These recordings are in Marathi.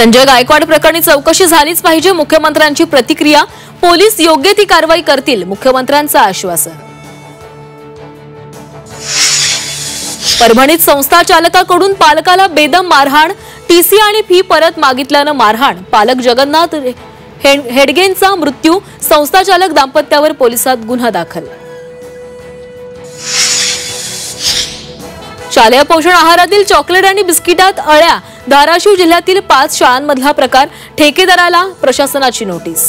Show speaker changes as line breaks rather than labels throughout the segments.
संजय गायकवाड प्रकरणी चौकशी झालीच पाहिजे, मुख्यमंत्र्यांची प्रतिक्रिया. पोलीस योग्य ती कारवाई करतील, मुख्यमंत्र्यांचं आश्वासन. परभणीत संस्था चालकाकडून पालकाला बेदम मारहाण, टीसी आणि फी परत मागितल्यानं मारहाण. पालक जगन्नाथ हेडगेंचा मृत्यू, संस्था चालक दाम्पत्यावर पोलिसात गुन्हा दाखल. शालेय पोषण आहारातील चॉकलेट आणि बिस्किटात अळ्या, धाराशिव जिल्ह्यातील 5 शाळांमधला प्रकार, ठेकेदाराला प्रशासनाची नोटीस.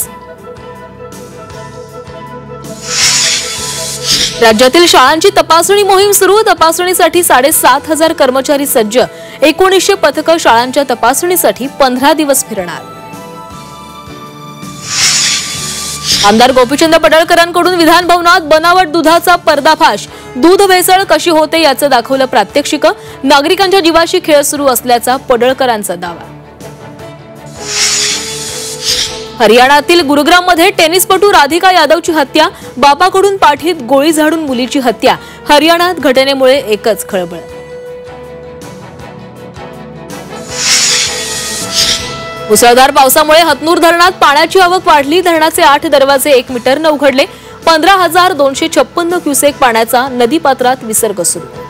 राज्यातील शाळांची तपासणी मोहीम सुरू, तपासणीसाठी 7,500 कर्मचारी सज्ज. 1900 पथकं शाळांच्या तपासणीसाठी 15 दिवस फिरणार. आमदार गोपीचंद पडळकरांकडून विधान भवनात बनावट दुधाचा पर्दाफाश. दूध भेसळ कशी होते याचं दाखवलं प्रात्यक्षिक. नागरिकांच्या जीवाशी खेळ सुरू असल्याचा पडळकरांचा दावा. हरियाणातील गुरुग्राममध्ये टेनिसपटू राधिका यादवची हत्या, बापाकडून पाठीत गोळी झाडून मुलीची हत्या. हरियाणात घटनेमुळे एकच खळबळ. मुसळधार पावसामुळे हतनूर धरणात पाण्याची आवक वाढली. धरणाचे 8 दरवाजे 1 मीटरनं उघडले. 15,256 क्युसेक पाण्याचा नदीपात्रात विसर्ग सुरू.